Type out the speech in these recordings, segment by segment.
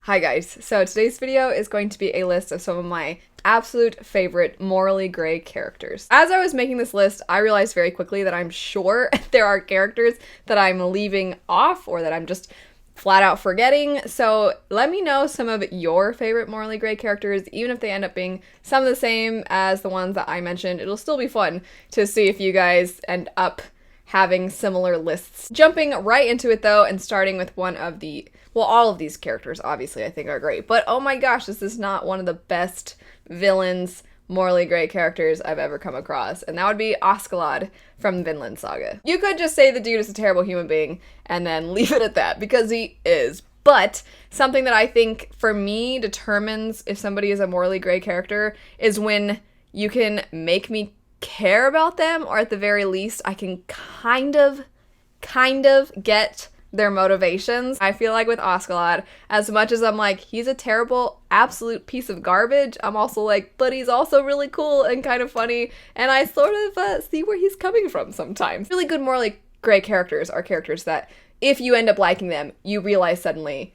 Hi guys, so today's video is going to be a list of some of my absolute favorite morally gray characters. As I was making this list, I realized very quickly that I'm sure there are characters that I'm leaving off or that I'm just flat out forgetting, so let me know some of your favorite morally gray characters, even if they end up being some of the same as the ones that I mentioned. It'll still be fun to see if you guys end up having similar lists. Jumping right into it though, and starting with one of the all of these characters obviously I think are great, but oh my gosh, this is not one of the best villains, morally gray characters I've ever come across, and that would be Askeladd from Vinland Saga. You could just say the dude is a terrible human being and then leave it at that, because he is. But something that I think for me determines if somebody is a morally gray character is when you can make me care about them, or at the very least I can kind of get their motivations. I feel like with Askeladd, as much as I'm like, he's a terrible, absolute piece of garbage, I'm also like, but he's also really cool and kind of funny, and I sort of see where he's coming from sometimes. Really good morally gray characters are characters that, if you end up liking them, you realize suddenly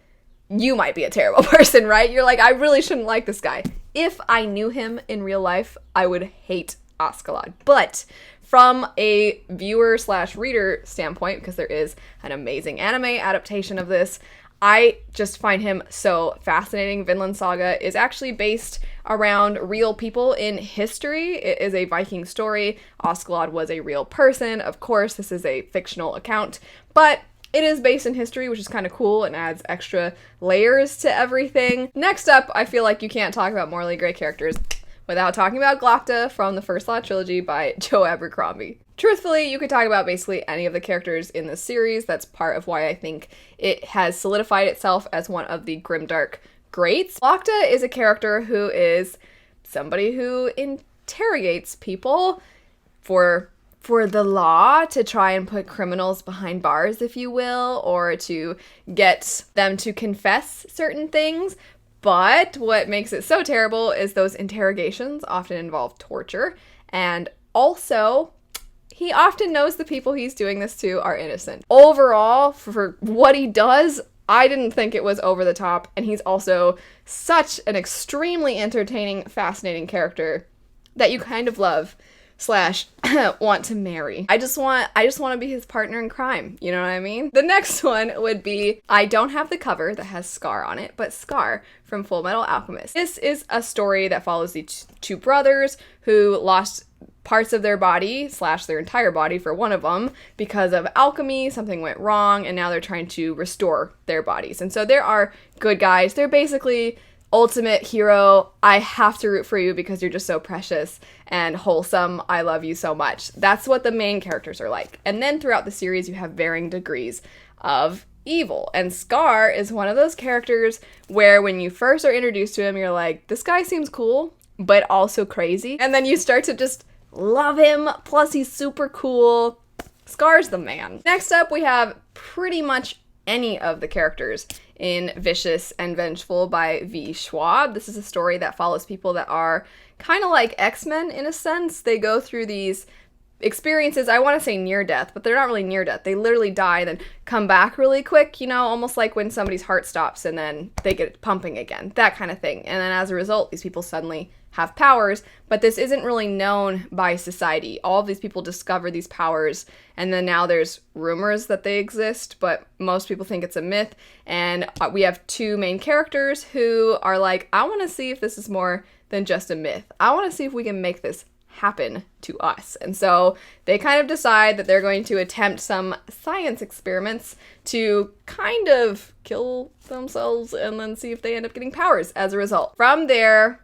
you might be a terrible person, right? You're like, I really shouldn't like this guy. If I knew him in real life, I would hate Askeladd. But from a viewer/reader standpoint, because there is an amazing anime adaptation of this, I just find him so fascinating. Vinland Saga is actually based around real people in history. It is a Viking story. Askeladd was a real person. Of course, this is a fictional account, but it is based in history, which is kind of cool and adds extra layers to everything. Next up, I feel like you can't talk about morally gray characters without talking about Glocca from the First Law trilogy by Joe Abercrombie. Truthfully, you could talk about basically any of the characters in this series. That's part of why I think it has solidified itself as one of the grimdark greats. Glocca is a character who is somebody who interrogates people for the law, to try and put criminals behind bars, if you will, or to get them to confess certain things. But what makes it so terrible is those interrogations often involve torture, and also he often knows the people he's doing this to are innocent. Overall, for what he does, I didn't think it was over the top, and he's also such an extremely entertaining, fascinating character that you kind of love / want to marry. I just want to be his partner in crime, you know what I mean? The next one would be, I don't have the cover that has Scar on it, but Scar from Full Metal Alchemist. This is a story that follows these two brothers who lost parts of their body / their entire body for one of them because of alchemy. Something went wrong, and now they're trying to restore their bodies. And so there are good guys. They're basically ultimate hero. I have to root for you because you're just so precious and wholesome. I love you so much. That's what the main characters are like. And then throughout the series, you have varying degrees of evil. And Scar is one of those characters where when you first are introduced to him, you're like, this guy seems cool, but also crazy. And then you start to just love him. Plus, he's super cool. Scar's the man. Next up, we have pretty much any of the characters in Vicious and Vengeful by V. Schwab. This is a story that follows people that are kind of like X-Men in a sense. They go through these experiences, I want to say near death, but they're not really near death. They literally die, then come back really quick, you know, almost like when somebody's heart stops and then they get pumping again, that kind of thing. And then as a result, these people suddenly have powers, but this isn't really known by society. All of these people discover these powers, and then now there's rumors that they exist, but most people think it's a myth. And we have two main characters who are like, I want to see if this is more than just a myth. I want to see if we can make this happen to us. And so they kind of decide that they're going to attempt some science experiments to kind of kill themselves and then see if they end up getting powers as a result. From there,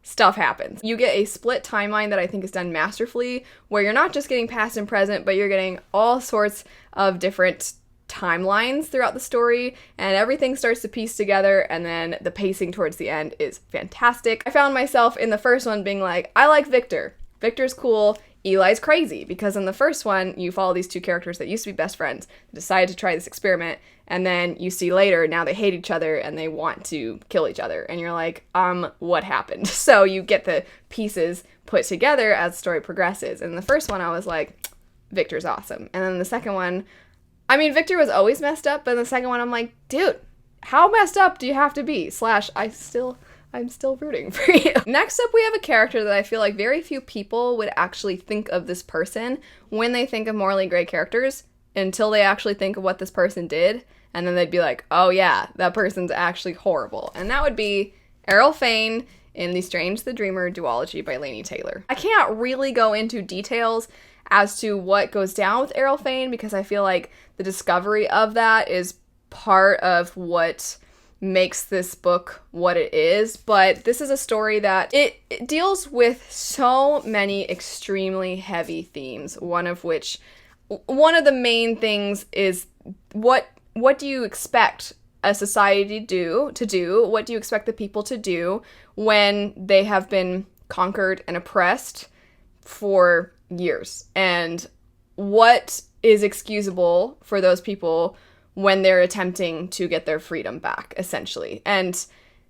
stuff happens. You get a split timeline that I think is done masterfully, where you're not just getting past and present, but you're getting all sorts of different timelines throughout the story, and everything starts to piece together, and then the pacing towards the end is fantastic. I found myself in the first one being like, I like Victor. Victor's cool. Eli's crazy, because in the first one, you follow these two characters that used to be best friends, decide to try this experiment, and then you see later, now they hate each other and they want to kill each other. And you're like, what happened? So you get the pieces put together as the story progresses. And the first one, I was like, Victor's awesome. And then the second one, I mean, Victor was always messed up, but in the second one, I'm like, dude, how messed up do you have to be? / I'm still rooting for you. Next up, we have a character that I feel like very few people would actually think of this person when they think of morally gray characters until they actually think of what this person did. And then they'd be like, oh yeah, that person's actually horrible. And that would be Errol Faun in The Strange the Dreamer duology by Laini Taylor. I can't really go into details as to what goes down with Errol Faun because I feel like the discovery of that is part of what makes this book what it is, but this is a story that it deals with so many extremely heavy themes, one of the main things is what do you expect a society to do? What do you expect the people to do when they have been conquered and oppressed for years? And what is excusable for those people when they're attempting to get their freedom back, essentially? And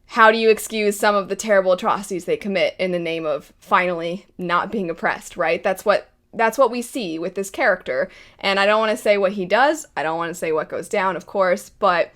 how do you excuse some of the terrible atrocities they commit in the name of finally not being oppressed, right? That's what we see with this character. And I don't want to say what he does. I don't want to say what goes down, of course, but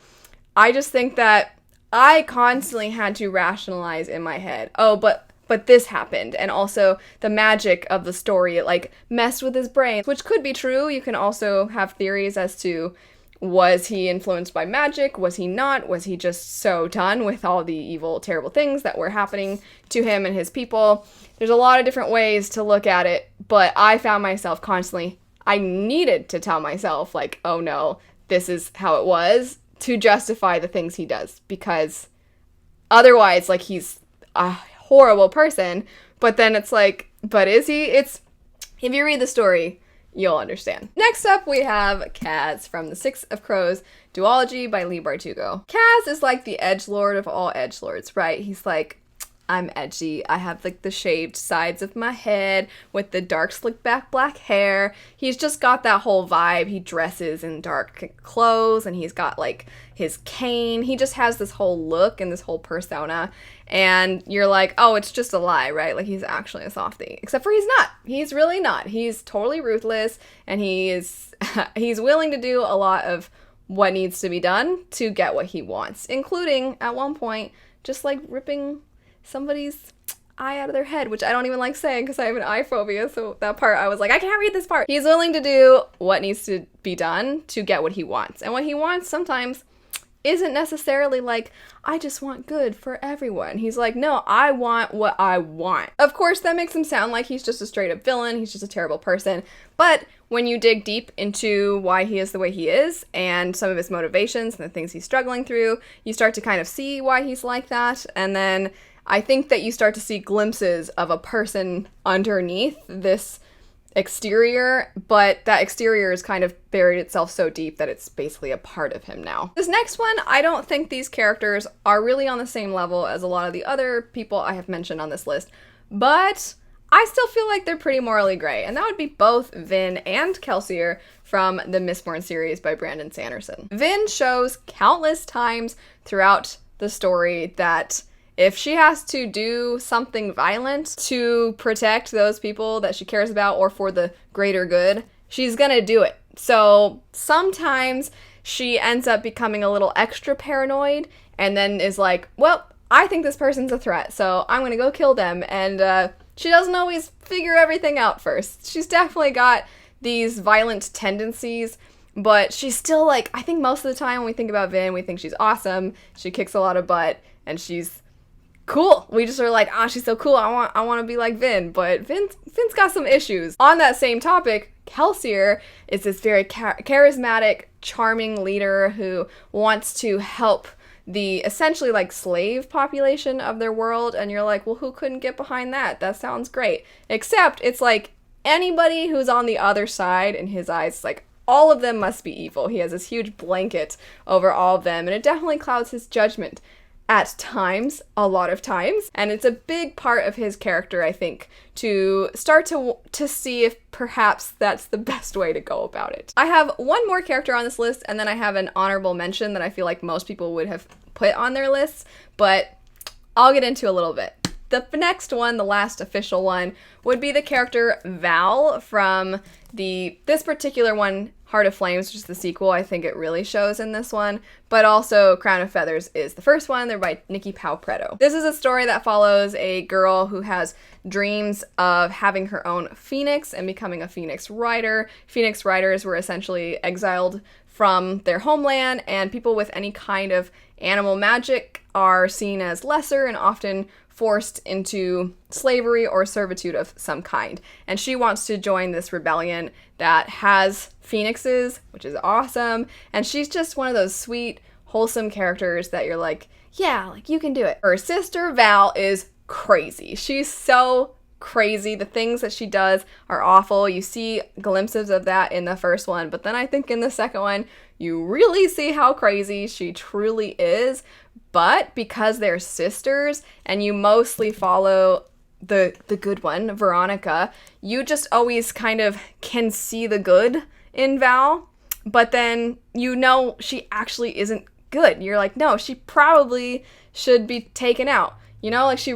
I just think that I constantly had to rationalize in my head, oh, but this happened. And also the magic of the story, it like messed with his brain, which could be true. You can also have theories as to, was he influenced by magic? Was he not? Was he just so done with all the evil, terrible things that were happening to him and his people? There's a lot of different ways to look at it, but I found myself constantly, I needed to tell myself, like, oh no, this is how it was, to justify the things he does, because otherwise, like, he's a horrible person, but then it's like, but is he? If you read the story, you'll understand. Next up, we have Kaz from the Six of Crows duology by Leigh Bardugo. Kaz is like the edgelord of all edgelords, right? He's like, I'm edgy. I have like the shaved sides of my head with the dark slick back black hair. He's just got that whole vibe. He dresses in dark clothes and he's got like his cane. He just has this whole look and this whole persona. And you're like, oh, it's just a lie, right? Like, he's actually a softie. Except for he's not. He's really not. He's totally ruthless, and he's willing to do a lot of what needs to be done to get what he wants, including, at one point, just, like, ripping somebody's eye out of their head, which I don't even like saying because I have an eye phobia, so that part, I was like, I can't read this part. He's willing to do what needs to be done to get what he wants. And what he wants sometimes isn't necessarily like, I just want good for everyone. He's like, no, I want what I want. Of course, that makes him sound like he's just a straight up villain. He's just a terrible person. But when you dig deep into why he is the way he is and some of his motivations and the things he's struggling through, you start to kind of see why he's like that. And then I think that you start to see glimpses of a person underneath this exterior, but that exterior is kind of buried itself so deep that it's basically a part of him now. This next one, I don't think these characters are really on the same level as a lot of the other people I have mentioned on this list, but I still feel like they're pretty morally gray, and that would be both Vin and Kelsier from the Mistborn series by Brandon Sanderson. Vin shows countless times throughout the story that if she has to do something violent to protect those people that she cares about or for the greater good, she's gonna do it. So sometimes she ends up becoming a little extra paranoid and then is like, well, I think this person's a threat, so I'm gonna go kill them. And she doesn't always figure everything out first. She's definitely got these violent tendencies, but she's still like, I think most of the time when we think about Vin, we think she's awesome, she kicks a lot of butt, and she's cool. We just are like, ah, she's so cool, I want to be like Vin. But Vin's got some issues. On that same topic, Kelsier is this very charismatic, charming leader who wants to help the essentially like slave population of their world, and you're like, well, who couldn't get behind that? That sounds great. Except it's like anybody who's on the other side, in his eyes, like all of them must be evil. He has this huge blanket over all of them, and it definitely clouds his judgment at times, a lot of times, and it's a big part of his character, I think, to start to see if perhaps that's the best way to go about it. I have one more character on this list, and then I have an honorable mention that I feel like most people would have put on their lists, but I'll get into a little bit. The next one, the last official one, would be the character Val from this particular one Heart of Flames, which is the sequel, I think it really shows in this one. But also Crown of Feathers is the first one. They're by Nikki Pau-Preto. This is a story that follows a girl who has dreams of having her own phoenix and becoming a phoenix rider. Phoenix riders were essentially exiled from their homeland, and people with any kind of animal magic are seen as lesser and often forced into slavery or servitude of some kind. And she wants to join this rebellion that has phoenixes, which is awesome. And she's just one of those sweet, wholesome characters that you're like, yeah, like you can do it. Her sister Val is crazy. She's so crazy. The things that she does are awful. You see glimpses of that in the first one, but then I think in the second one, you really see how crazy she truly is. But because they're sisters and you mostly follow the good one, Veronica, you just always kind of can see the good in Val, but then you know she actually isn't good. You're like, no, she probably should be taken out. You know, like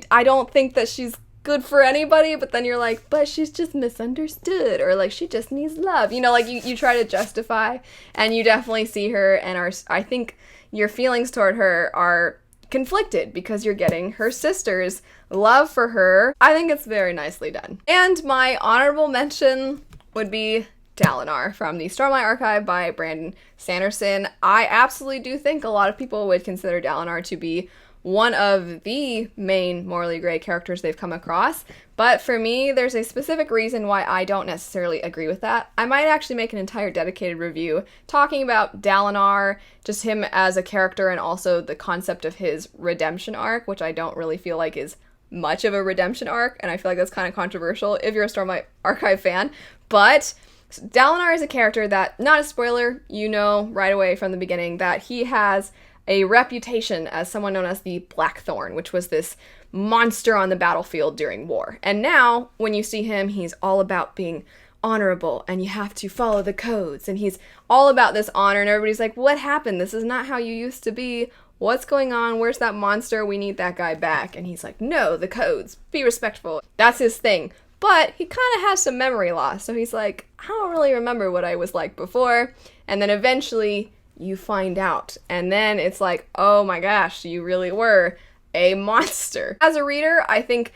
I don't think that she's good for anybody, but then you're like, but she's just misunderstood, or like she just needs love. You know, like you try to justify, and you definitely see her and I think your feelings toward her are conflicted because you're getting her sister's love for her. I think it's very nicely done. And my honorable mention would be Dalinar from the Stormlight Archive by Brandon Sanderson. I absolutely do think a lot of people would consider Dalinar to be one of the main morally gray characters they've come across, but for me, there's a specific reason why I don't necessarily agree with that. I might actually make an entire dedicated review talking about Dalinar, just him as a character, and also the concept of his redemption arc, which I don't really feel like is much of a redemption arc, and I feel like that's kind of controversial if you're a Stormlight Archive fan, but Dalinar is a character that, not a spoiler, you know right away from the beginning that he has a reputation as someone known as the Blackthorn, which was this monster on the battlefield during war. And now, when you see him, he's all about being honorable, and you have to follow the codes, and he's all about this honor, and everybody's like, what happened? This is not how you used to be. What's going on? Where's that monster? We need that guy back. And he's like, no, the codes. Be respectful. That's his thing. But he kind of has some memory loss, so he's like, I don't really remember what I was like before. And then eventually you find out, and then it's like, oh my gosh, you really were a monster. As a reader, I think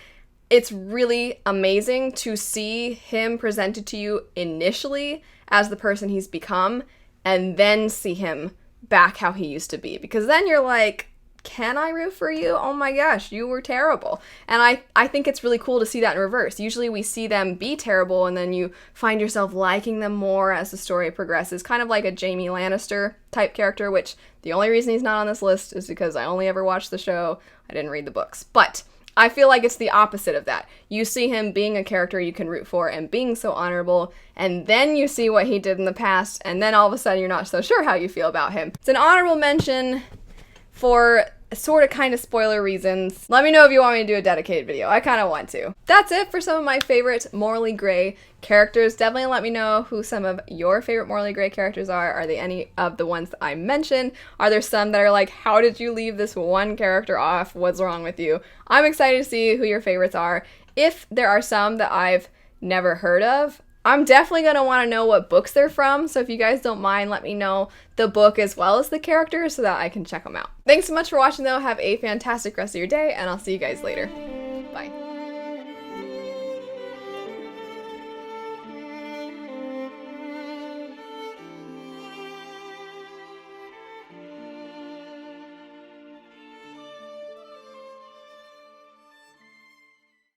it's really amazing to see him presented to you initially as the person he's become, and then see him back how he used to be, because then you're like, can I root for you? Oh my gosh, you were terrible. And I think it's really cool to see that in reverse. Usually we see them be terrible and then you find yourself liking them more as the story progresses, kind of like a Jaime Lannister type character, which the only reason he's not on this list is because I only ever watched the show. I didn't read the books. But I feel like it's the opposite of that. You see him being a character you can root for and being so honorable, and then you see what he did in the past, and then all of a sudden you're not so sure how you feel about him. It's an honorable mention for sort of kind of spoiler reasons. Let me know if you want me to do a dedicated video. I kind of want to. That's it for some of my favorite morally gray characters. Definitely let me know who some of your favorite morally gray characters are. Are they any of the ones that I mentioned? Are there some that are like, how did you leave this one character off? What's wrong with you? I'm excited to see who your favorites are. If there are some that I've never heard of, I'm definitely going to want to know what books they're from, so if you guys don't mind, let me know the book as well as the characters so that I can check them out. Thanks so much for watching though, have a fantastic rest of your day, and I'll see you guys later. Bye.